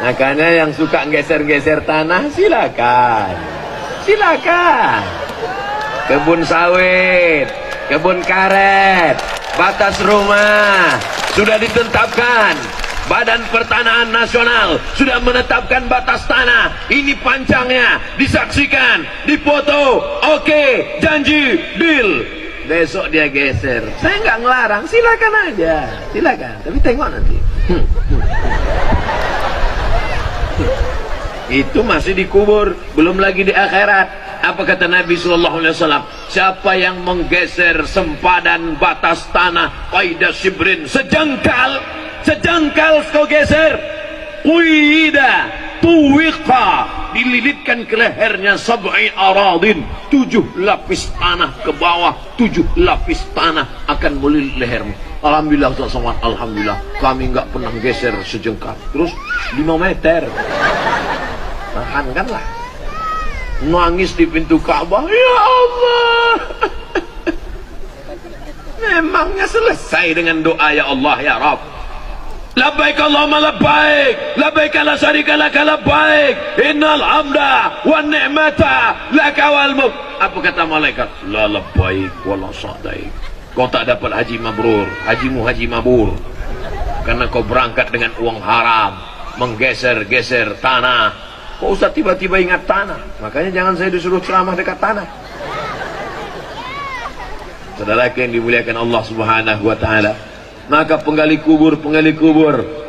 Makanya yang suka geser-geser tanah silakan. Silakan. Kebun sawit, kebun karet, batas rumah sudah ditetapkan. Badan Pertanahan Nasional sudah menetapkan batas tanah. Ini panjangnya, disaksikan, dipoto. Oke, janji, deal. Besok dia geser. Saya nggak ngelarang, silakan aja, silakan. Tapi tengok nanti. Itu masih dikubur, belum lagi di akhirat. Apa kata Nabi SAW? Siapa yang menggeser sempadan batas tanah qaida shibrin, sejengkal kau geser, uida tuwiqa, dililitkan ke lehernya sab'i aradin, 7 lapis tanah ke bawah, 7 lapis tanah akan melilit lehermu. Alhamdulillah, alhamdulillah, kami nggak pernah geser sejengkal. Terus 5 meter, tahankanlah. Nangis di pintu Ka'bah, ya Allah. Memangnya selesai dengan doa ya Allah ya Rabb? Labbaik Allahumma labbaik, labbaik la syarika laka labbaik, innal hamda wan ni'mata laka wal mulk. Apa kata malaikat? La labbaik wala sa'daik. Kau tak dapat haji mabrur, hajimu haji mabur, karena kau berangkat dengan uang haram, menggeser-geser tanah. Kok Ustaz tiba-tiba ingat tanah? Makanya jangan saya disuruh ceramah dekat tanah. Saudara yang dimuliakan Allah Subhanahu wa taala, maka penggali kubur,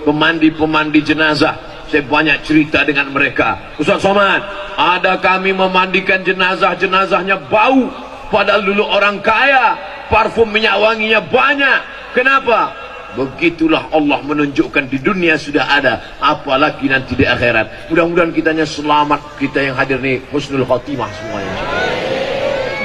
pemandi jenazah, saya banyak cerita dengan mereka. Ustaz Somad, ada kami memandikan jenazahnya bau, padahal dulu orang kaya, parfum minyak wanginya banyak. Kenapa? Begitulah Allah menunjukkan di dunia sudah ada, apalagi nanti di akhirat. Mudah-mudahan kitanya selamat, kita yang hadir nih husnul khotimah semuanya.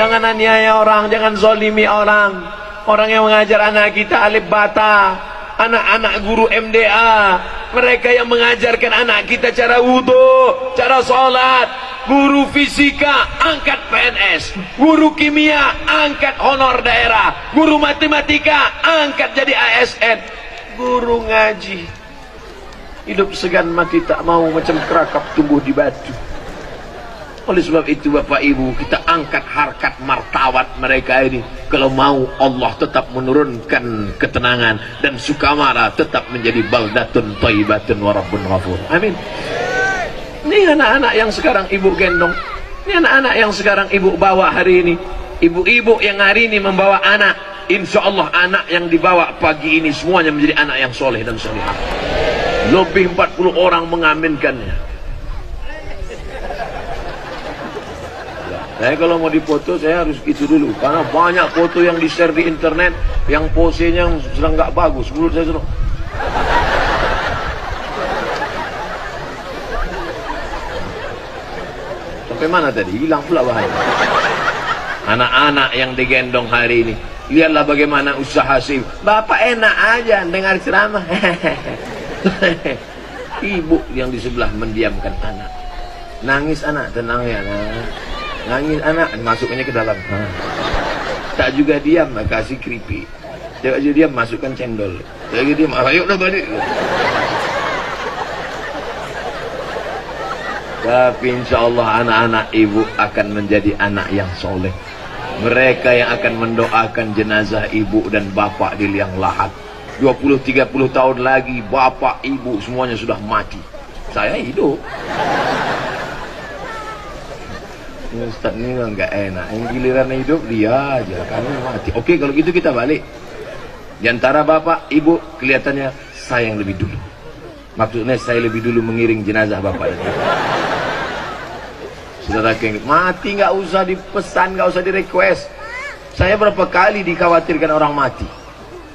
Jangan aniaya orang, jangan zolimi orang. Orang yang mengajar anak kita alif bata, anak-anak guru MDA, mereka yang mengajarkan anak kita cara wudhu, cara sholat. Guru fisika angkat PNS, guru kimia angkat honor daerah, guru matematika angkat jadi ASN, guru ngaji hidup segan mati tak mau macam kerakap tumbuh di batu. Oleh sebab itu Bapak Ibu, kita angkat harkat martabat mereka ini. Kalau mau Allah tetap menurunkan ketenangan, dan Sukamara tetap menjadi baldatun thayyibatun wa rabbun ghafur. Amin. Ini anak-anak yang sekarang ibu gendong, ini anak-anak yang sekarang ibu bawa hari ini, ibu-ibu yang hari ini membawa anak, insya Allah anak yang dibawa pagi ini semuanya menjadi anak yang soleh dan solehah. Lebih 40 orang mengaminkannya. Saya kalau mau dipoto saya harus itu dulu, karena banyak foto yang di share di internet yang posenya sedang nggak bagus. Menurut saya sudah. Sampai mana tadi? Hilang pula bahaya. Anak-anak yang digendong hari ini, lihatlah bagaimana usaha sih. Bapak enak aja dengar ceramah. Ibu yang di sebelah mendiamkan anak. Nangis anak, tenang ya nak. Nangis anak, masuknya ke dalam. Tak juga diam, kasih keripik. Tak juga diam, masukkan cendol. Tak juga diam, ayo dah balik. Tapi insya Allah anak-anak ibu akan menjadi anak yang soleh. Mereka yang akan mendoakan jenazah ibu dan bapak di liang lahat. 20-30 tahun lagi bapak ibu semuanya sudah mati. Saya hidup. Ustaz ini enggak enak. Yang giliran hidup dia aja, kami mati. Oke, kalau gitu kita balik. Di antara bapak ibu kelihatannya saya yang lebih dulu. Maksudnya saya lebih dulu mengiring jenazah bapak itu. Saudara yang mati nggak usah dipesan, nggak usah di request. Saya berapa kali dikhawatirkan orang mati.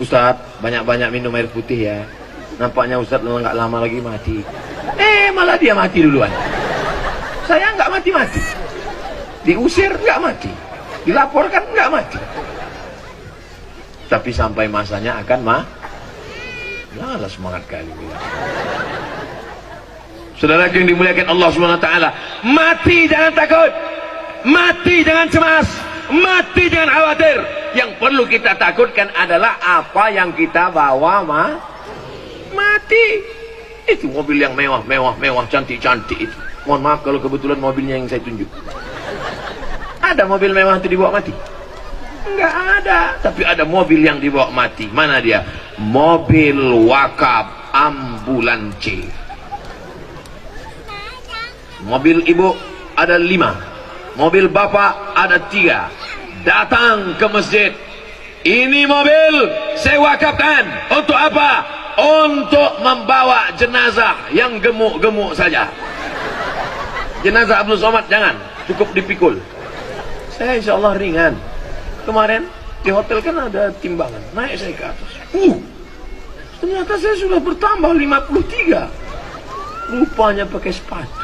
Ustaz, banyak-banyak minum air putih ya. Nampaknya Ustaz nggak lama lagi mati. Malah dia mati duluan. Saya nggak mati-mati. Diusir nggak mati. Dilaporkan nggak mati. Tapi sampai masanya akan Janganlah semangat kali. Saudara yang dimuliakan Allah Subhanahu wa taala, mati jangan takut, mati jangan cemas, mati jangan khawatir. Yang perlu kita takutkan adalah apa yang kita bawa mati. Itu mobil yang mewah, cantik-cantik itu. Mohon maaf kalau kebetulan mobilnya yang saya tunjuk. Ada mobil mewah itu dibawa mati? Enggak ada. Tapi ada mobil yang dibawa mati. Mana dia? Mobil wakaf ambulansi. Mobil ibu ada 5, mobil bapak ada 3. Datang ke masjid. Ini mobil saya wakafkan. Untuk apa? Untuk membawa jenazah yang gemuk-gemuk saja. Jenazah Abdul Somad jangan, cukup dipikul. Saya insya Allah ringan. Kemarin di hotel kan ada timbangan, naik saya ke atas. Ternyata saya sudah bertambah 53. Rupanya pakai sepatu.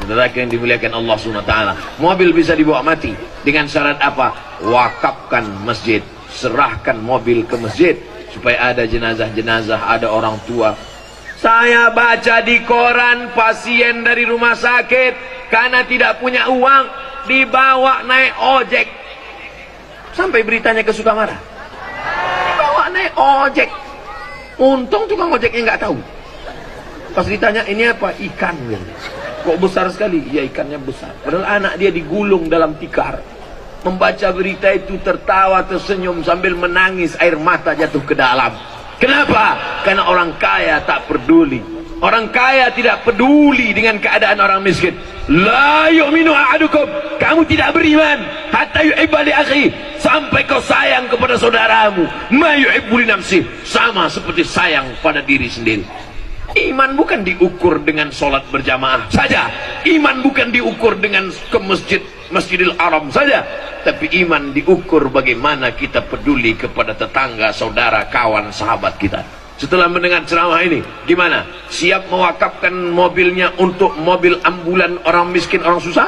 Saudara yang dimuliakan Allah SWT, mobil bisa dibawa mati dengan syarat apa? Wakafkan masjid, serahkan mobil ke masjid supaya ada jenazah-jenazah, ada orang tua. Saya baca di koran pasien dari rumah sakit karena tidak punya uang dibawa naik ojek sampai beritanya ke Sukamara. Dibawa naik ojek. Untung tukang ojeknya nggak tahu. Pas ditanya ini apa? Ikan. Kok besar sekali? Ya ikannya besar. Padahal anak dia digulung dalam tikar. Membaca berita itu tertawa tersenyum sambil menangis, air mata jatuh ke dalam. Kenapa? Karena orang kaya tak peduli. Orang kaya tidak peduli dengan keadaan orang miskin. La yu'minu ahadukum, kamu tidak beriman hatta yuhibba li akhi, sampai kau sayang kepada saudaramu ma yuhibbu li nafsi, sama seperti sayang pada diri sendiri. Iman bukan diukur dengan sholat berjamaah saja. Iman bukan diukur dengan ke Masjidil Haram saja. Tapi iman diukur bagaimana kita peduli kepada tetangga, saudara, kawan, sahabat kita. Setelah mendengar ceramah ini, gimana? Siap mewakafkan mobilnya untuk mobil ambulan orang miskin, orang susah?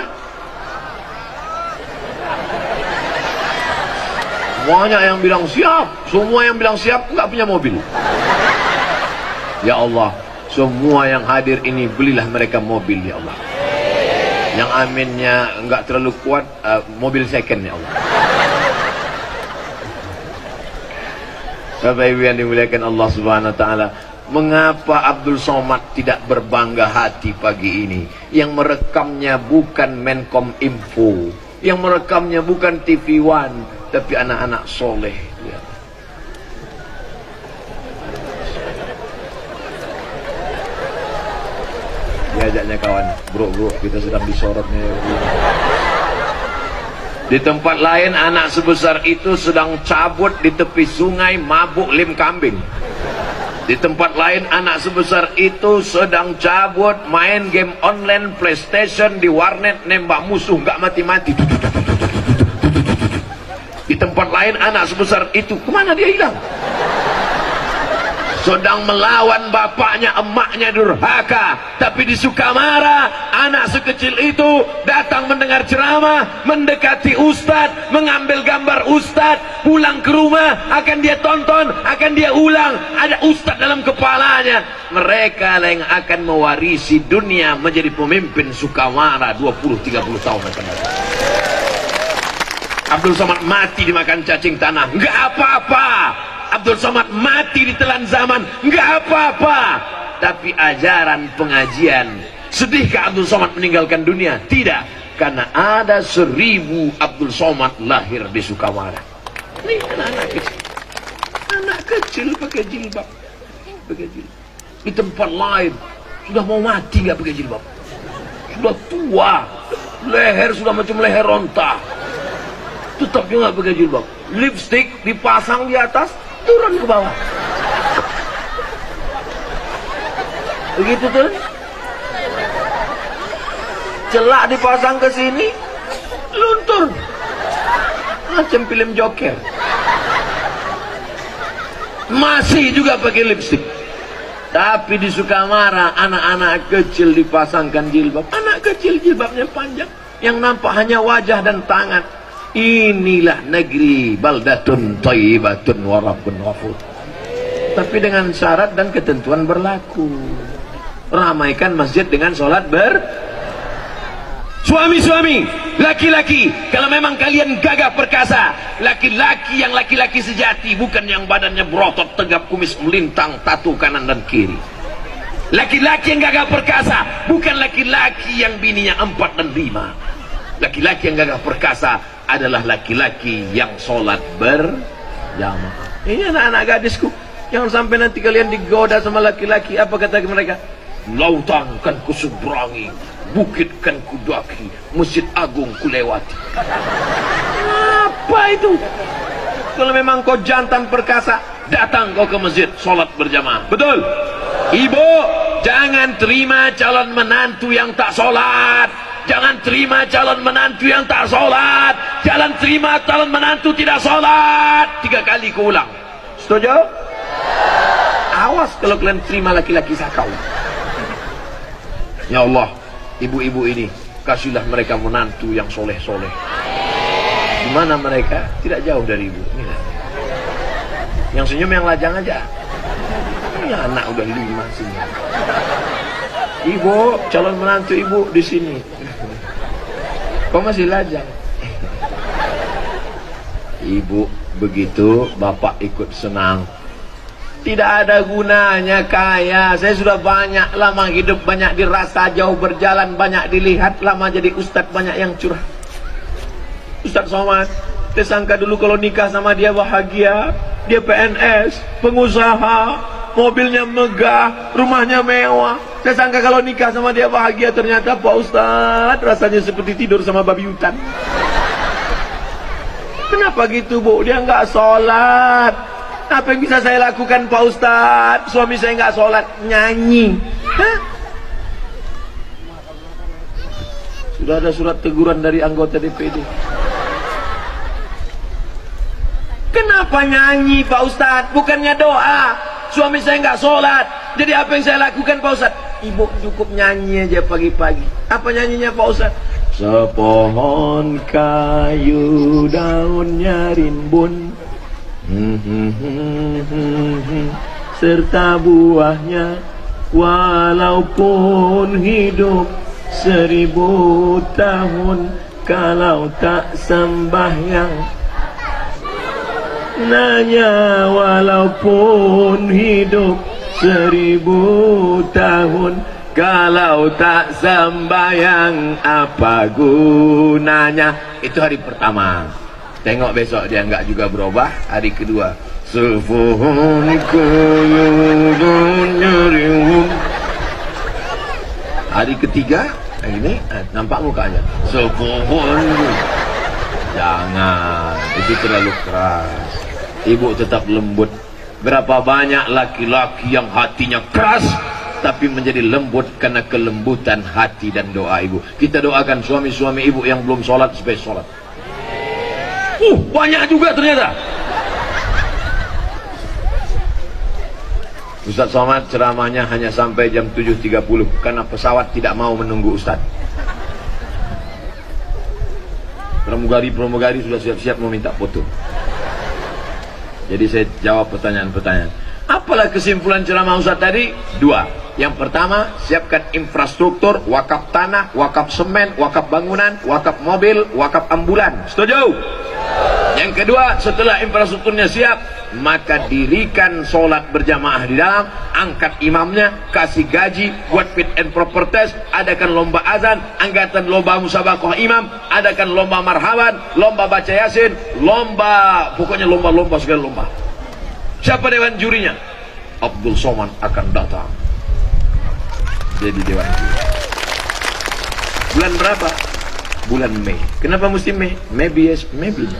Semuanya yang bilang siap. Semua yang bilang siap nggak punya mobil. Ya Allah, semua yang hadir ini belilah mereka mobil, ya Allah. Yang aminnya enggak terlalu kuat, mobil second, ya Allah. Bapak Ibu yang dimuliakan Allah Subhanahu wa taala, mengapa Abdul Somad tidak berbangga hati pagi ini? Yang merekamnya bukan Menkom Info, yang merekamnya bukan TV One, tapi anak-anak soleh. Ya. Diajaknya kawan, bro kita sedang disorotnya. Di tempat lain anak sebesar itu sedang cabut di tepi sungai mabuk lim kambing. Di tempat lain anak sebesar itu sedang cabut main game online PlayStation di warnet, nembak musuh nggak mati-mati. Di tempat lain anak sebesar itu kemana dia hilang? Sedang melawan bapaknya, emaknya durhaka. Tapi di Sukamara, anak sekecil itu datang mendengar ceramah, mendekati ustadz, mengambil gambar ustadz, pulang ke rumah, akan dia tonton, akan dia ulang. Ada ustadz dalam kepalanya. Mereka yang akan mewarisi dunia menjadi pemimpin Sukamara 20-30 tahun akan datang. Abdul Somad mati dimakan cacing tanah, nggak apa-apa. Abdul Somad mati ditelan zaman, nggak apa-apa. Tapi ajaran pengajian, sedihkah Abdul Somad meninggalkan dunia? Tidak, karena ada 1000 Abdul Somad lahir di Sukamara. Ini anak kecil pakai jilbab, di tempat lain sudah mau mati nggak pakai jilbab, sudah tua, leher sudah macam leher onta, tetap juga pakai jilbab. Lipstick dipasang di atas, turun ke bawah. Begitu tuh. Celak dipasang ke sini, luntur. Macam film Joker. Masih juga pakai lipstick. Tapi di Sukamara anak-anak kecil dipasangkan jilbab. Anak kecil jilbabnya panjang, yang nampak hanya wajah dan tangan. Inilah negeri baldatun thayyibatun wa rabbun ghafur. Tapi dengan syarat dan ketentuan berlaku. Ramaikan masjid dengan sholat Suami-suami, laki-laki, kalau memang kalian gagah perkasa, laki-laki yang laki-laki sejati, bukan yang badannya berotot, tegap, kumis melintang, tatu kanan dan kiri. Laki-laki yang gagah perkasa, bukan laki-laki yang bininya 4 dan 5. Laki-laki yang gagah perkasa adalah laki-laki yang sholat berjamaah. Ini anak-anak gadisku, jangan sampai nanti kalian digoda sama laki-laki. Apa kata mereka? Lautan kan kuseberangi, bukit kan kudaki, Masjid Agung kulewati. Apa itu? Kalau memang kau jantan perkasa, datang kau ke masjid, sholat berjamaah. Betul? Ibu, jangan terima calon menantu yang tak sholat. Jangan terima calon menantu yang tak sholat. Jangan terima calon menantu tidak sholat. 3 kali kau ulang. Setuju? Awas kalau kalian terima laki-laki sakau. Ya Allah, ibu-ibu ini, kasihlah mereka menantu yang soleh-soleh. Di mana mereka? Tidak jauh dari ibu. Inilah. Yang senyum yang lajang aja. Ini anak udah 5 senyum. Ibu, calon menantu ibu di sini. Kok masih lajang? Ibu begitu, bapak ikut senang. Tidak ada gunanya kaya. Saya sudah banyak lama hidup, banyak dirasa, jauh berjalan, banyak dilihat, lama jadi ustadz, banyak yang curah. Ustadz Somad, saya sangka dulu kalau nikah sama dia bahagia. Dia PNS, pengusaha, mobilnya megah, rumahnya mewah. Saya sangka kalau nikah sama dia bahagia, ternyata Pak Ustadz rasanya seperti tidur sama babi hutan. Kenapa gitu, Bu? Dia nggak sholat. Apa yang bisa saya lakukan, Pak Ustadz? Suami saya nggak sholat, nyanyi. Hah? Sudah ada surat teguran dari anggota DPD. Kenapa nyanyi, Pak Ustadz? Bukannya doa. Suami saya nggak sholat. Jadi apa yang saya lakukan, Pak Ustadz? Ibu cukup nyanyi aja pagi-pagi. Apa nyanyinya, Pak Ustadz? Sepohon kayu daunnya rimbun, serta buahnya, walaupun hidup 1000 tahun, kalau tak sembahyang. Nanya, walaupun hidup 1000 tahun, kalau tak sembahyang, apa gunanya? Itu hari pertama. Tengok besok dia enggak juga berubah. Hari kedua, sepohon kayu rimbun. Hari ketiga, ini nampak mukanya. Sepohon. Jangan, itu terlalu keras. Ibu tetap lembut. Berapa banyak laki-laki yang hatinya keras tapi menjadi lembut karena kelembutan hati dan doa ibu. Kita doakan suami-suami ibu yang belum sholat supaya sholat. Banyak juga ternyata. Ustaz Somad ceramahnya hanya sampai jam 7.30 karena pesawat tidak mau menunggu Ustaz. Pramugari sudah siap-siap mau minta foto. Jadi saya jawab pertanyaan-pertanyaan. Apalah kesimpulan ceramah Ustaz tadi? 2. Yang pertama, siapkan infrastruktur, wakaf tanah, wakaf semen, wakaf bangunan, wakaf mobil, wakaf ambulan. Setuju? Yang kedua, setelah infrastrukturnya siap, maka dirikan sholat berjamaah di dalam, angkat imamnya, kasih gaji, buat fit and proper test, adakan lomba azan, angkatan lomba musabaqah imam, adakan lomba marhaban, lomba baca yasin, lomba, pokoknya lomba-lomba segala lomba. Siapa dewan jurinya? Abdul Somad akan datang jadi dewan juri. Bulan berapa? Bulan Mei. Kenapa mesti Mei? Maybe yes, maybe no.